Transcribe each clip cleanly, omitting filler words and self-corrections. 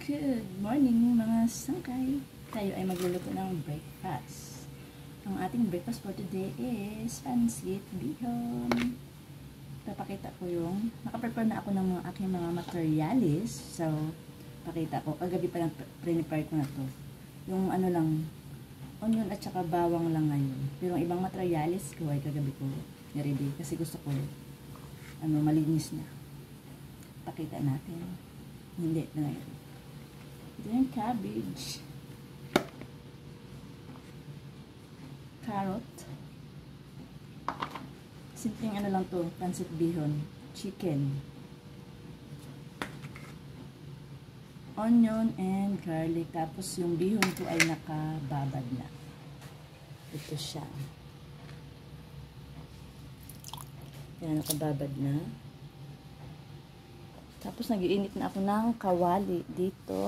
Good morning mga sangkay. Tayo ay magluluto ng breakfast. Ang ating breakfast for today is pancit bihon. Papakita ko yung, nakaprepare na ako ng mga aking mga materialis. So, pakita ko. Kagabi pa lang prepare ko na to. Yung ano lang, onion at saka bawang lang ngayon. Pero yung ibang materialis ko ay kagabi ko niready. Kasi gusto ko, malinis na. Pakita natin. Hindi na ngayon. Ito yung cabbage, carrot, simpleng ano lang to, pancit bihon, chicken, onion and garlic. Tapos yung bihon ko ay nakababad na. Ito siya. Yan, nakababad na. Tapos nag-iinit na ako ng kawali dito.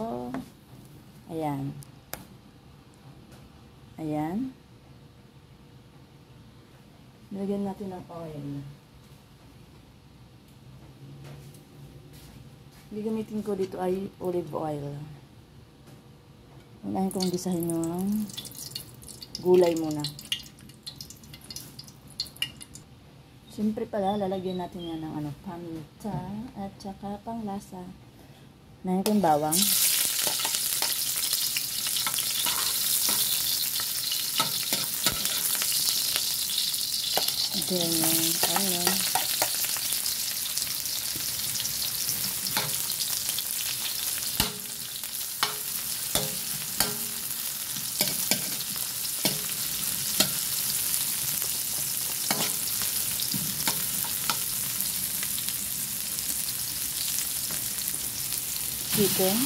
Ayan. Ayan. Nilagyan natin ng oil. Gagamitin ko dito ay olive oil. Unahin kong gisahin yung gulay muna. Siyempre pala, lalagyan natin yan ng paminta at saka panglasa. Unahin ko yung bawang. Then yung onion. Chicken.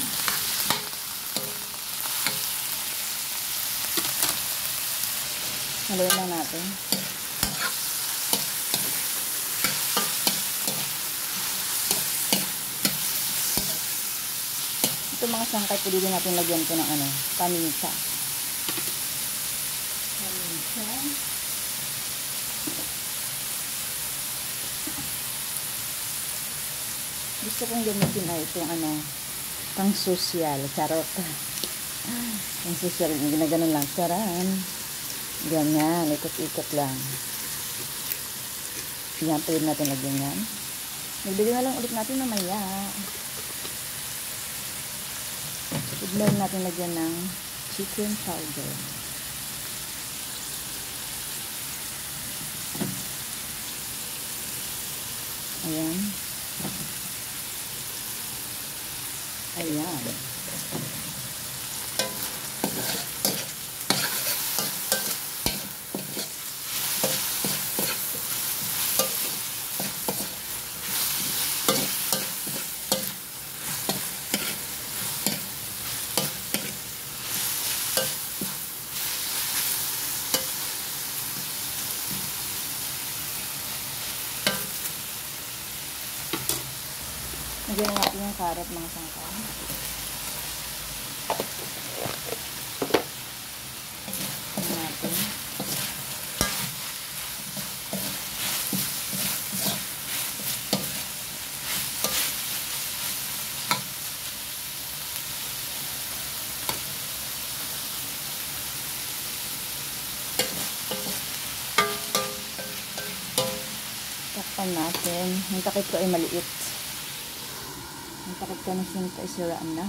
Haluin lang natin. Ito mga sangkay, pwede din natin lagyan ko ng paminta. Paminta. Gusto kong gamitin ay itong pang social, charot. Pang social, ginaganon lang, charan. Ganyan, ikot-ikot lang. Yan, pwede natin lagyan yan. Nagbili na lang ulit natin mamaya. Pwede natin lagyan ng chicken powder. Ayan. Ayan. Nagyan natin yung carrot mga sangkay. Nagyan natin. Takpan natin. Yung takip ko ay maliit. Ang takot ka na siya ay siraan na.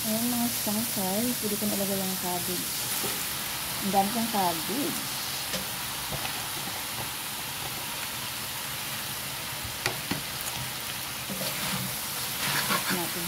Ayan mga sangkay, pwede ko nalagay yung cabbage. Ang dami kong cabbage. Tapos natin.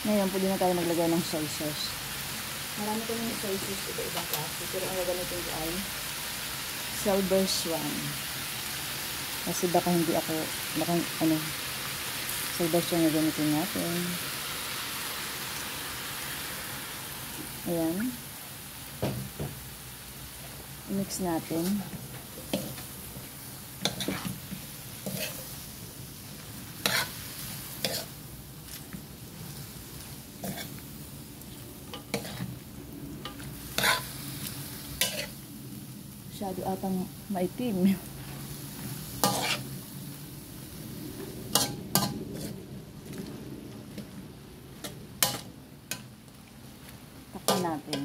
Ngayon, pwede na tayo maglagay ng soy sauce. Marami ko ng soy sauce iba-ibang klase. Pero ang gagamitin ko ay Silver Swan. Kasi baka hindi ako, Silver Swan na gamitin natin. Ayan. I-mix natin. Masyado atang maitim. Takpan natin.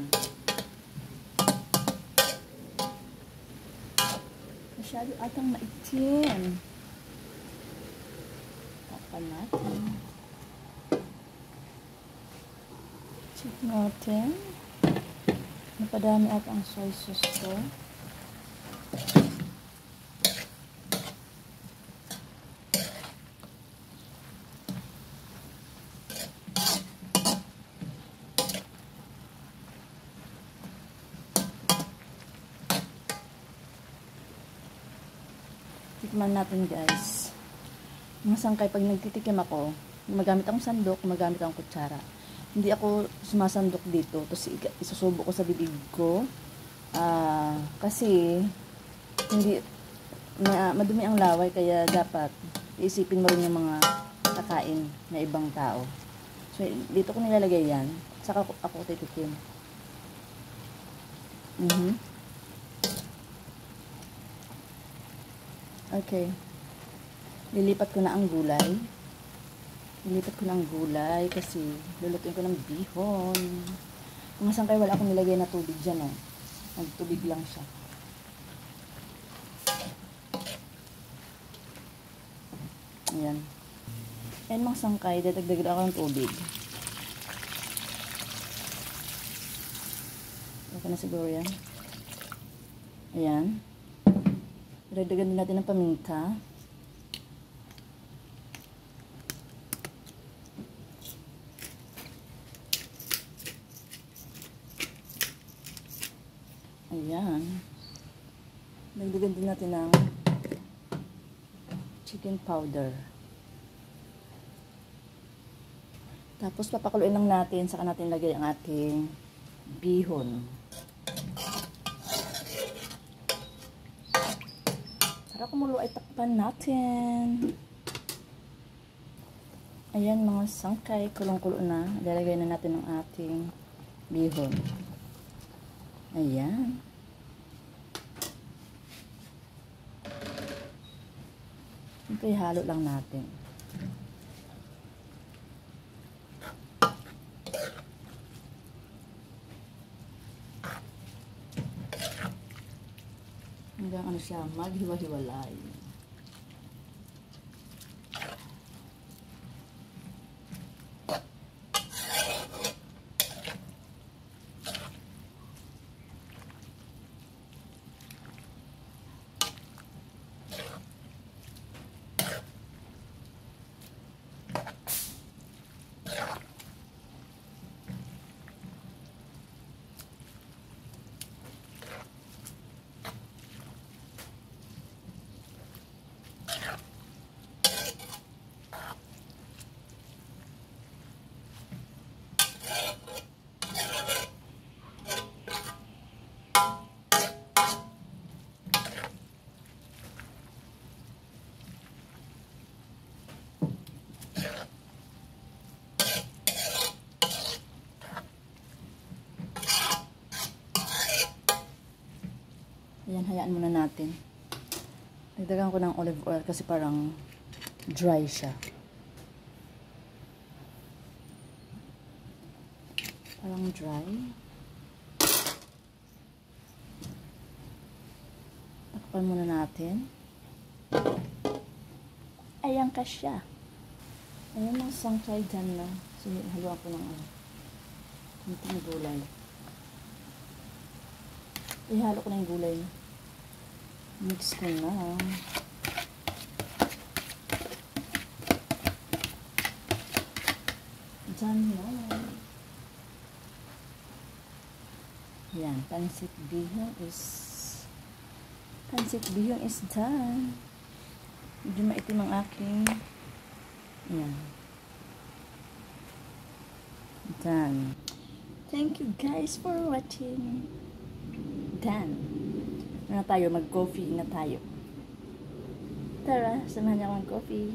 Masyado atang maitim. Takpan natin. Check natin. Napadami at ang soy sauce ko. Tikman natin guys. Mga sangkay, pag nagtitikim ako, magamit akong sandok, magamit akong kutsara. Hindi ako sumasandok dito. Tapos isusubo ko sa bibig ko. Kasi hindi madumi ang laway, kaya dapat isipin mo rin yung mga kakain na ibang tao. So dito ko nilalagay yan. Saka ako titikim. Okay. Lilipat ko na ang gulay. Lilipat ko na ang gulay kasi lulutuin ko ng bihon. Mga sangkay, wala akong nilagay na tubig dyan, oh. Nagtubig lang siya. Ayan. Ayan mga sangkay, dadagdagan ako ng tubig. Okay na siguro yan. Ayan. Dagdagan din natin ng paminta. Ayan. Dagdagan din natin ng chicken powder. Tapos papakuluin lang natin, saka natin lagay ang ating bihon. Para kumulo ay takpan natin. Ayan mga sangkay, kulong-kulo na. Lalagay na natin ang ating bihon. Ayan. Ito ihalo lang natin. Hanggang ano siya, maghiwa-hiwalay. Ayan, hayaan muna natin. Dagdagan ko ng olive oil kasi parang dry siya. Parang dry. Takpan muna natin. Ayan ka siya. Ayan ang sangkay dyan na. So, haluan ko ng kunting gulay. Ihalo ko na yung gulay. Mix ko na. Dyan na. Yan, pancit bihon is done. Medyo maitim ang aking. Yan. Done. Thank you guys for watching. Done. Ano na tayo, mag-coffee na tayo. Tara, samahan niyo akong coffee.